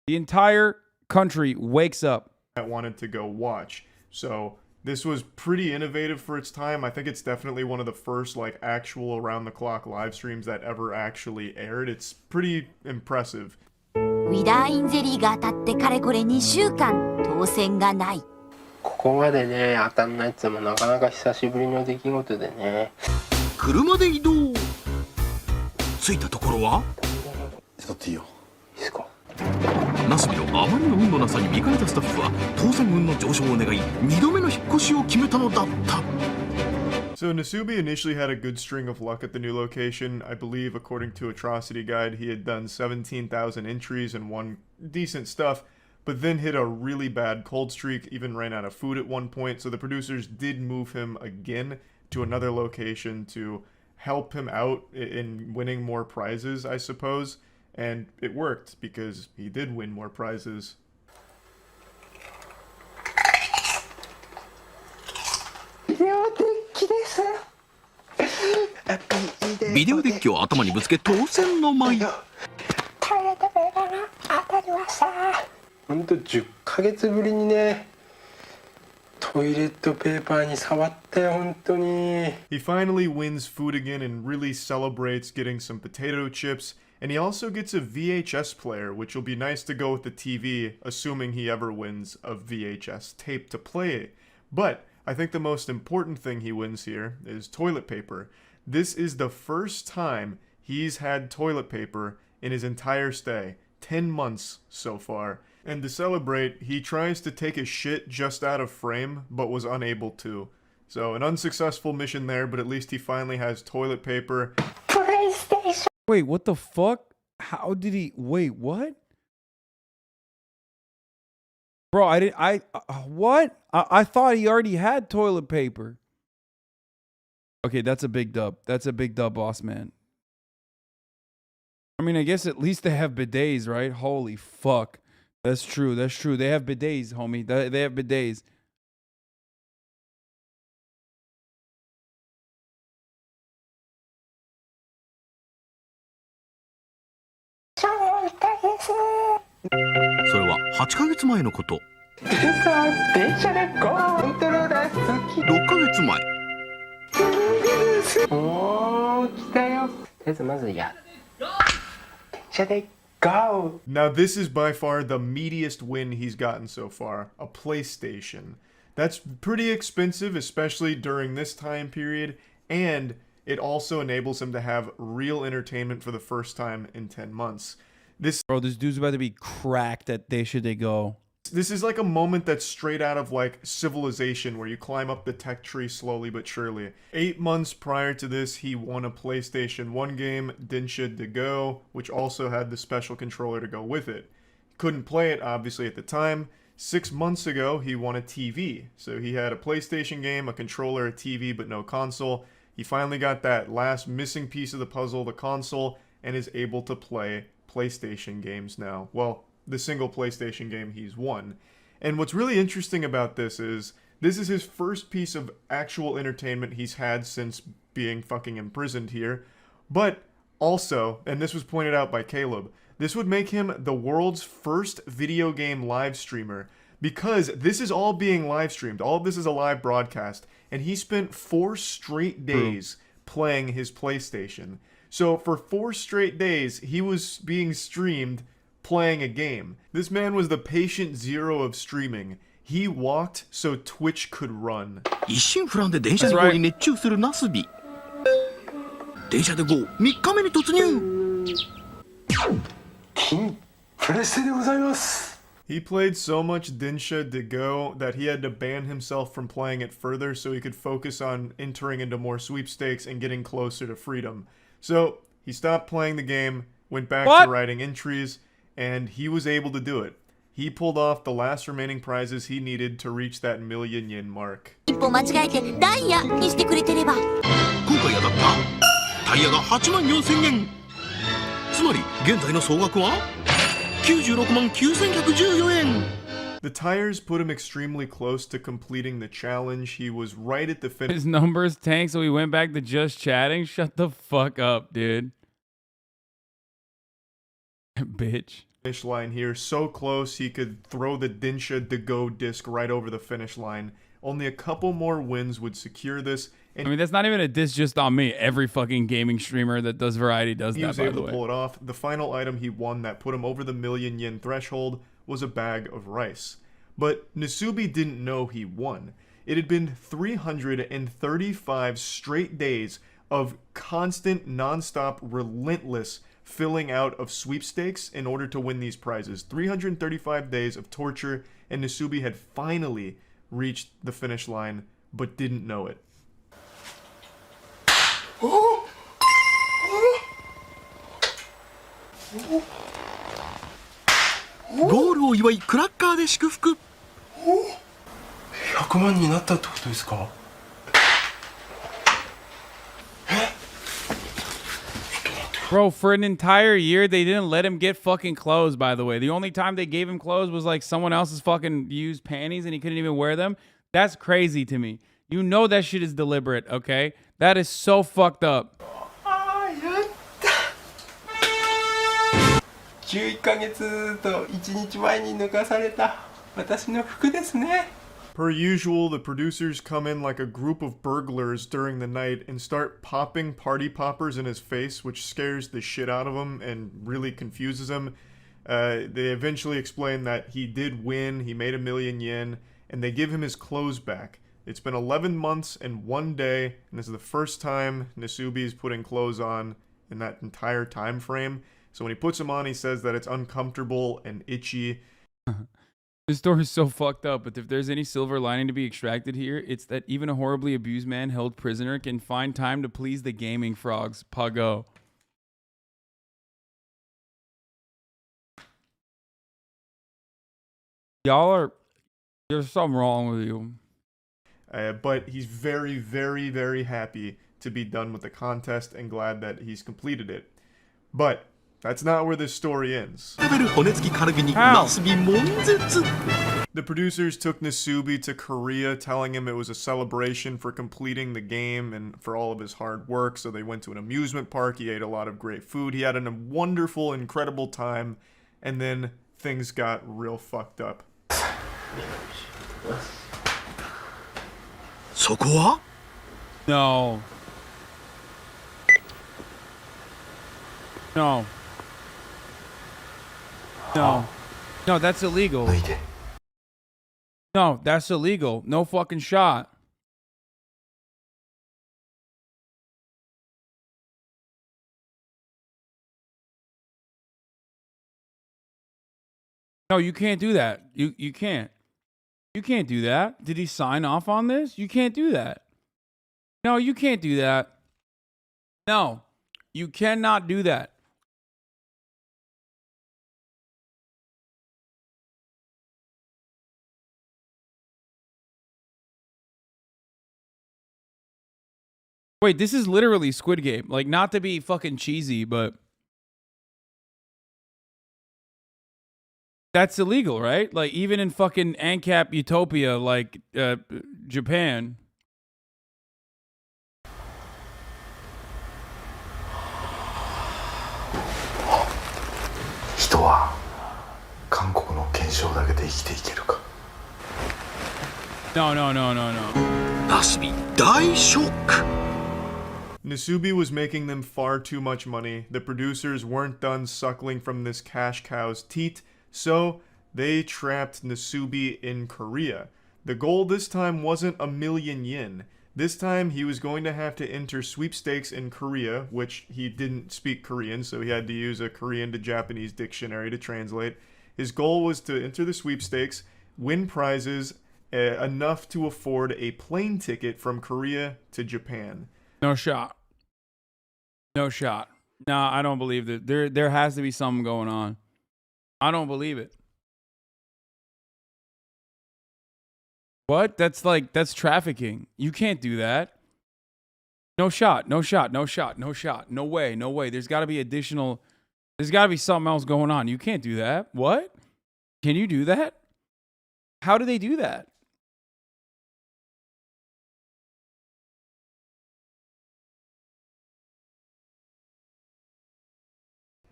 The entire country wakes up. wanted to go watch. So this was pretty innovative for its time. I think it's definitely one of the first like actual around-the-clock live streams that ever actually aired. It's pretty impressive. ウィダーインゼリーが当たってかれこれ2週間当選がない。ここまでね、当たんないっつうのもなかなか久しぶりの出来事でね。車で移動。着いたところは使っていいよ。いいですか。ナスビのあまりの運のなさに見かねたスタッフは当然運の上昇を願い2度目の引っ越しを決めたのだった。 So Nasubi initially had a good string of luck at the new location. I believe, according to Atrocity Guide, he had done 17,000 entries and won decent stuff, but then hit a really bad cold streak, even ran out of food at one point, so the producers did move him again to another location to help him out in winning more prizes, I suppose. And it worked, because he did win more prizes. ビデオデッキを頭にぶつけ当選の舞。ほんと10ヶ月ぶりにね、トイレットペーパーに触ったよ、本当に。 He finally wins food again and really celebrates getting some potato chips. And he also gets a VHS player, which will be nice to go with the TV, assuming he ever wins a VHS tape to play it. But I think the most important thing he wins here is toilet paper. This is the first time he's had toilet paper in his entire stay. 10 months so far. And to celebrate, he tries to take a shit just out of frame, but was unable to. So an unsuccessful mission there, but at least he finally has toilet paper. Wait, what the fuck? How did he? Wait, what? Bro, what? I thought he already had toilet paper. Okay, that's a big dub. That's a big dub, boss man. I mean, I guess at least they have bidets, right? Holy fuck. That's true. That's true. They have bidets, homie. They have bidets.それは8ヶ月前のこと電車でゴーコントローラー好き6ヶ月前おー来たよとりあえずまずや電車でゴー Now, this is by far the meatiest win he's gotten so far, a PlayStation. That's pretty expensive, especially during this time period, and it also enables him to have real entertainment for the first time in 10 months. Bro, this dude's about to be cracked at They Should They Go. This is like a moment that's straight out of like Civilization, where you climb up the tech tree slowly but surely. 8 months prior to this, he won a PlayStation 1 game, Dinsha to Go, which also had the special controller to go with it. Couldn't play it, obviously, at the time. 6 months ago, he won a TV. So he had a PlayStation game, a controller, a TV, but no console. He finally got that last missing piece of the puzzle, the console, and is able to play PlayStation games now. Well, the single PlayStation game he's won. And what's really interesting about this is his first piece of actual entertainment he's had since being fucking imprisoned here. But also, and this was pointed out by Caleb, this would make him the world's first video game live streamer, because this is all being live streamed. All of this is a live broadcast, and he spent 4 straight days playing his PlayStation. So for 4 straight days, he was being streamed playing a game. This man was the patient zero of streaming. He walked so Twitch could run. 一心不乱で電車で GO に熱中するナスビ電車で GO3 日目に突入金プレステでございます He played so much Dinsha to Go that he had to ban himself from playing it further so he could focus on entering into more sweepstakes and getting closer to freedom. So he stopped playing the game, went back to writing entries, and he was able to do it. He pulled off the last remaining prizes he needed to reach that million yen mark. 一歩間違えてダイヤにしてくれてれば。今回当たったタイヤが8万4000円つまり現在の総額は96万9114円 The tires put him extremely close to completing the challenge. He was right at the finish. His numbers tanked, so he went back to just chatting? Shut the fuck up, dude. Bitch. Finish line here, so close he could throw the Dinsha to Go disc right over the finish line. Only a couple more wins would secure this. And I mean, that's not even a diss just on me. Every fucking gaming streamer that does variety does he that, was by the able to way. pull it off. The final item he won that put him over the million yen threshold was a bag of rice. But Nasubi didn't know he won. It had been 335 straight days of constant, non-stop, relentless filling out of sweepstakes in order to win these prizes. 335 days of torture, and Nasubi had finally reached the finish line, but didn't know it. ゴールを祝いクラッカーで祝福100万になったってことですか Bro, for an entire year, they didn't let him get fucking clothes, by the way. The only time they gave him clothes was like someone else's fucking used panties and he couldn't even wear them. That's crazy to me. You know that shit is deliberate, okay? That is so fucked up. 11ヶ月と1日前に脱がされた私の服ですね Per usual, the producers come in like a group of burglars during the night and start popping party poppers in his face, which scares the shit out of him and really confuses him. They eventually explain that he did win, he made 1 million yen, and they give him his clothes back. It's been 11 months and 1 day, and this is the first time Nasubi's putting clothes on in that entire time frame. So when he puts them on, he says that it's uncomfortable and itchy. This story is so fucked up, but if there's any silver lining to be extracted here, it's that even a horribly abused man held prisoner can find time to please the gaming frogs. Pago. There's something wrong with you. But he's very, very, very happy to be done with the contest and glad that he's completed it. But that's not where this story ends. 食べる骨付きカルビにナスビ悶絶 The producers took Nasubi to Korea, telling him it was a celebration for completing the game and for all of his hard work. So they went to an amusement park. He ate a lot of great food. He had a wonderful, incredible time. And then things got real fucked up. そこは No. No. No. No, that's illegal. No, that's illegal. No fucking shot. No, you can't do that. You can't. You can't do that. Did he sign off on this? You can't do that. No, you can't do that. No, you cannot do that. Wait, this is literally Squid Game. Like, not to be fucking cheesy, but that's illegal, right? Like, even in fucking ANCAP Utopia, like, Japan. No, no, no, no, no. ナスビ大ショック Nasubi was making them far too much money. The producers weren't done suckling from this cash cow's teat, so they trapped Nasubi in Korea. The goal this time wasn't 1,000,000 yen. This time he was going to have to enter sweepstakes in Korea, which he didn't speak Korean, so he had to use a Korean to Japanese dictionary to translate. His goal was to enter the sweepstakes, win prizes, enough to afford a plane ticket from Korea to Japan. No shot. No shot. No, I don't believe that. There has to be something going on. I don't believe it. What? That's trafficking. You can't do that. No shot. No shot. No shot. No shot. No way. No way. There's got to be something else going on. You can't do that. What? Can you do that? How do they do that?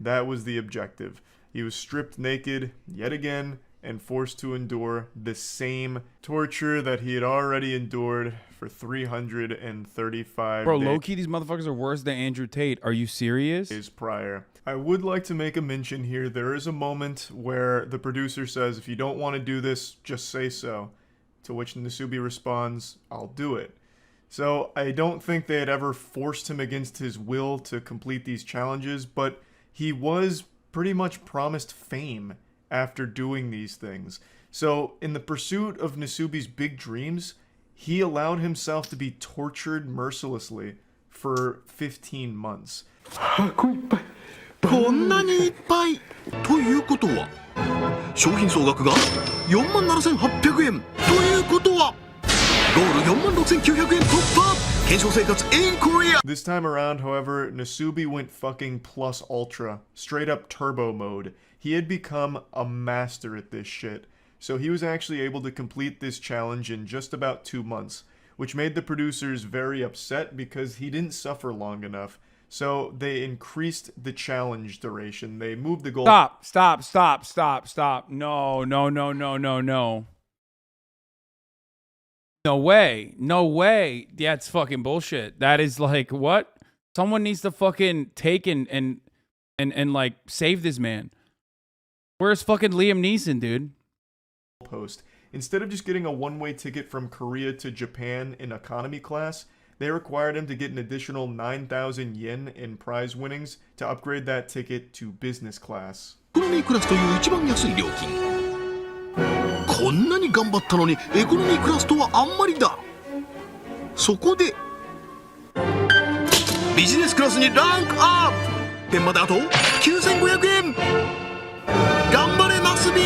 That was the objective. He was stripped naked, yet again, and forced to endure the same torture that he had already endured for 335 Bro, low-key, these motherfuckers are worse than Andrew Tate. Are you serious? days prior. I would like to make a mention here. There is a moment where the producer says, if you don't want to do this, just say so. To which Nasubi responds, I'll do it. So I don't think they had ever forced him against his will to complete these challenges, but he was pretty much promised fame after doing these things. So in the pursuit of Nasubi's big dreams, he allowed himself to be tortured mercilessly for 15 months. こんなにいっぱいということは商品総額が47,800円ということはゴール46,900円突破検証生活 in Korea This time around, however, Nasubi went fucking plus ultra, straight up turbo mode. He had become a master at this shit. So he was actually able to complete this challenge in just about 2 months, which made the producers very upset because he didn't suffer long enough. So they increased the challenge duration. They moved the goal. Stop. No. No way. No way. That's fucking bullshit. That is like, what? Someone needs to fucking take and like save this man. Where's fucking Liam Neeson, dude? Post. Instead of just getting a one-way ticket from Korea to Japan in economy class, they required him to get an additional 9,000 yen in prize winnings to upgrade that ticket to business class. エコノミークラスという一番安い料金こんなに頑張ったのにエコノミークラスとはあんまりだそこでビジネスクラスにランクアップ点まであと9,500円頑張れナスビ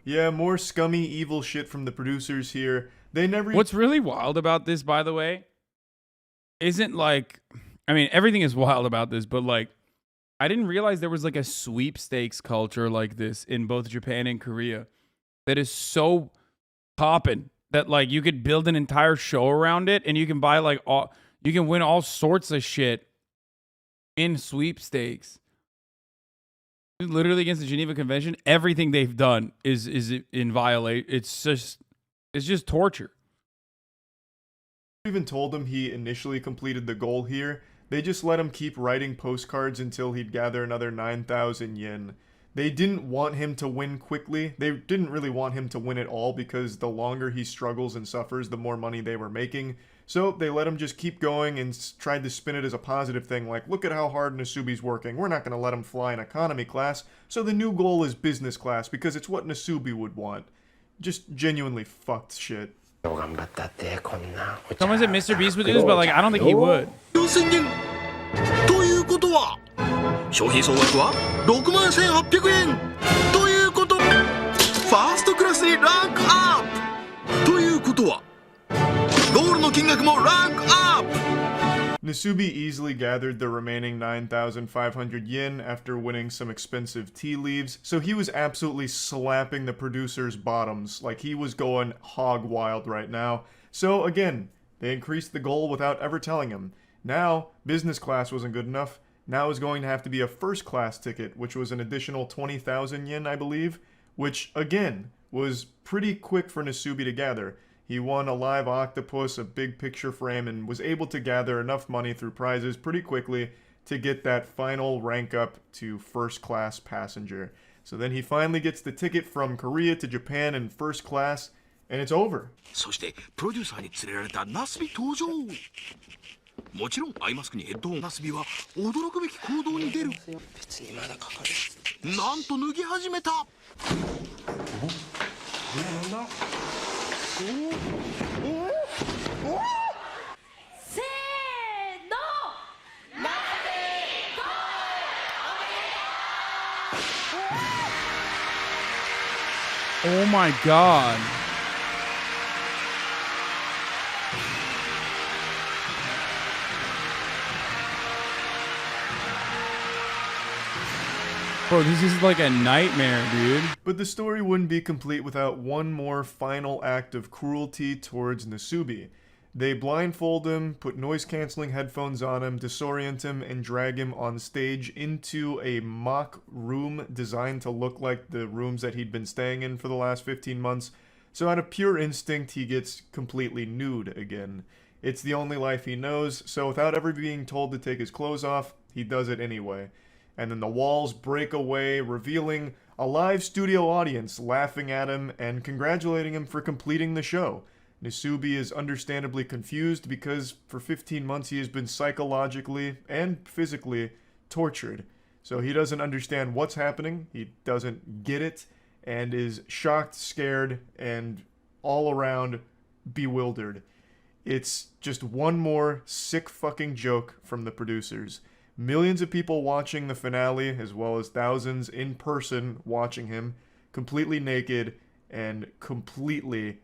Yeah, more scummy, evil shit from the producers here. They never... What's really wild about this, by the way, isn't like, I mean, everything is wild about this, but like, I didn't realize there was like a sweepstakes culture like this in both Japan and Korea that is so poppin' that like you could build an entire show around it and you can buy like you can win all sorts of shit in sweepstakes. Literally against the Geneva Convention, everything they've done is in violate. It's just torture. Even told him he initially completed the goal here. They just let him keep writing postcards until he'd gather another 9,000 yen. They didn't want him to win quickly. They didn't really want him to win at all because the longer he struggles and suffers, the more money they were making. So they let him just keep going and tried to spin it as a positive thing, like, look at how hard Nasubi's working. We're not going to let him fly in economy class, so the new goal is business class because it's what Nasubi would want. Just genuinely fucked shit. Someone said Mr. Beast would do this, but like I don't think he would. 4000円ということは商品総額は61,800円ということファーストクラスにランクアップということはゴールの金額もランクアップ Nasubi easily gathered the remaining 9,500 yen after winning some expensive tea leaves, so he was absolutely slapping the producer's bottoms, like he was going hog wild right now. So again, they increased the goal without ever telling him. Now, business class wasn't good enough. Now it was going to have to be a first class ticket, which was an additional 20,000 yen, I believe, which again was pretty quick for Nasubi to gather. He won a live octopus, a big picture frame, and was able to gather enough money through prizes pretty quickly to get that final rank up to first class passenger. So then he finally gets the ticket from Korea to Japan in first class, and it's over. そしてプロデューサーに連れられたナスビ登場もちろんアイマスクにヘッドホンナスビは驚くべき行動に出る別にまだかかるなんと脱ぎ始めた Oh my god. Bro, this is like a nightmare, dude. But the story wouldn't be complete without one more final act of cruelty towards Nasubi. They blindfold him, put noise-canceling headphones on him, disorient him, and drag him on stage into a mock room designed to look like the rooms that he'd been staying in for the last 15 months. So out of pure instinct, he gets completely nude again. It's the only life he knows, so without ever being told to take his clothes off, he does it anyway. And then the walls break away, revealing a live studio audience laughing at him and congratulating him for completing the show. Nasubi is understandably confused because for 15 months he has been psychologically and physically tortured. So he doesn't understand what's happening, he doesn't get it, and is shocked, scared, and all around bewildered. It's just one more sick fucking joke from the producers. Millions of people watching the finale, as well as thousands in person watching him, completely naked and completely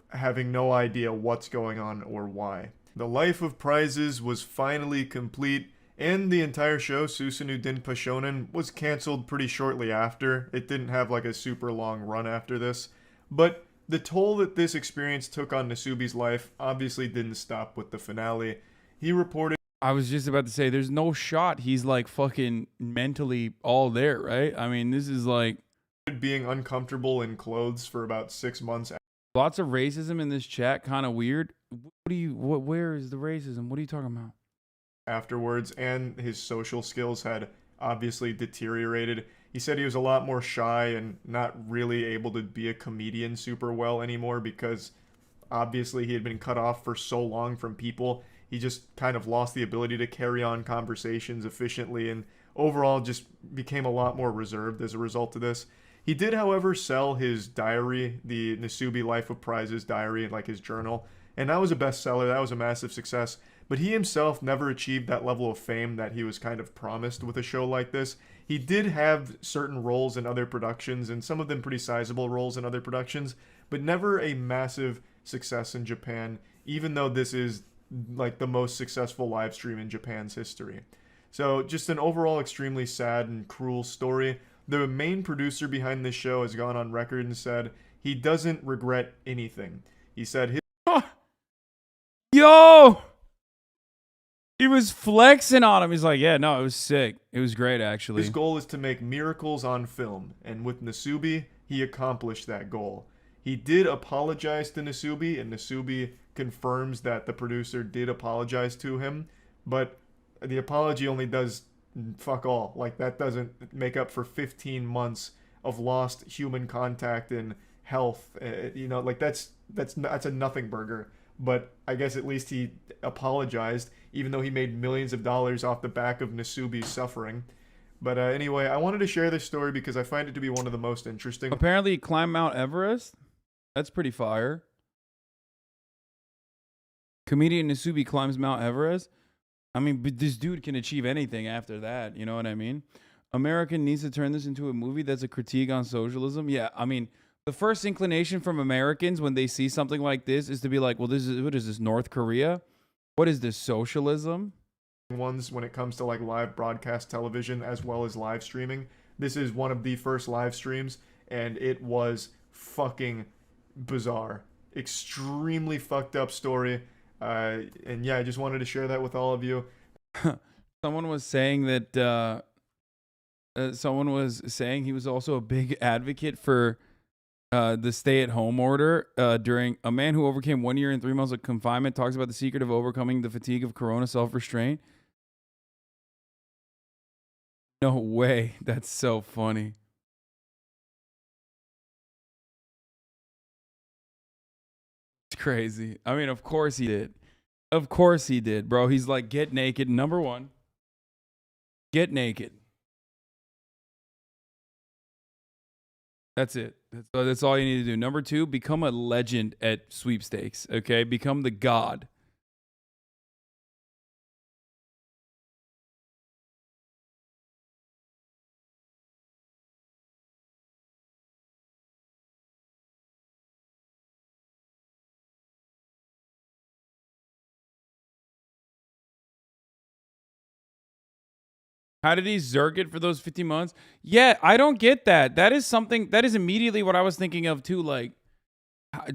having no idea what's going on or why. The life of prizes was finally complete, and the entire show, Susanoo Denpa Shonen, was cancelled pretty shortly after. It didn't have like a super long run after this. But the toll that this experience took on Nasubi's life obviously didn't stop with the finale. He reported I was just about to say, there's no shot he's like fucking mentally all there, right? I mean, this is like being uncomfortable in clothes for about 6 months. Lots of racism in this chat, kind of weird. Where is the racism? What are you talking about? Afterwards, and his social skills had obviously deteriorated. He said he was a lot more shy and not really able to be a comedian super well anymore because obviously he had been cut off for so long from people. He just kind of lost the ability to carry on conversations efficiently and overall just became a lot more reserved as a result of this. He did, however, sell his diary, the Nasubi Life of Prizes diary, like his journal, and that was a bestseller. That was a massive success. But he himself never achieved that level of fame that he was kind of promised with a show like this. He did have certain roles in other productions, and some of them pretty sizable roles in other productions, but never a massive success in Japan, even though this is like the most successful live stream in Japan's history. So just an overall extremely sad and cruel story. The main producer behind this show has gone on record and said he doesn't regret anything. He said his Yo! He was flexing on him. He's like, yeah, no, it was sick. It was great, actually. his goal is to make miracles on film, and with Nasubi, he accomplished that goal. He did apologize to Nasubi, and Nasubi confirms that the producer did apologize to him, but the apology only does fuck all. Like, that doesn't make up for 15 months of lost human contact and health. You know, like that's a nothing burger. But I guess at least he apologized, even though he made millions of dollars off the back of Nasubi's suffering. But anyway, I wanted to share this story because I find it to be one of the most interesting. Apparently, he climbed Mount Everest. That's pretty fire. Comedian Nasubi climbs Mount Everest. I mean, but this dude can achieve anything after that. You know what I mean? America needs to turn this into a movie that's a critique on socialism. Yeah, I mean, the first inclination from Americans when they see something like this is to be like, well, what is this, North Korea? What is this, socialism? Ones when it comes to like live broadcast television as well as live streaming. This is one of the first live streams, and it was fucking bizarre. Extremely fucked up story. And yeah, I just wanted to share that with all of you. Someone was saying that he was also a big advocate for the stay-at-home order during a man who overcame 1 year and 3 months of confinement talks about the secret of overcoming the fatigue of corona, self-restraint. No way. That's so funny. It's crazy. I mean, of course he did. Of course he did, bro. He's like, get naked. Number one, get naked. That's it. That's all you need to do. Number two, become a legend at sweepstakes, okay? Become the god. How did he zerk it for those 50 months? Yeah, I don't get that. That is something, that is immediately what I was thinking of too. Like,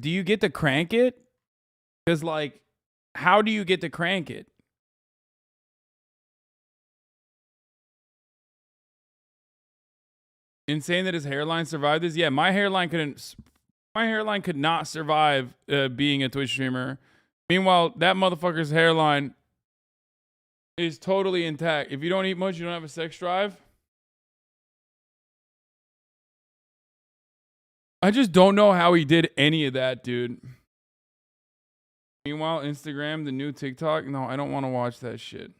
do you get to crank it? Because, like, how do you get to crank it? Insane that his hairline survived this. Yeah, my hairline could not survive being a Twitch streamer. Meanwhile, that motherfucker's hairline is totally intact. If you don't eat much, you don't have a sex drive. I just don't know how he did any of that, dude. Meanwhile, Instagram, the new TikTok. No, I don't want to watch that shit.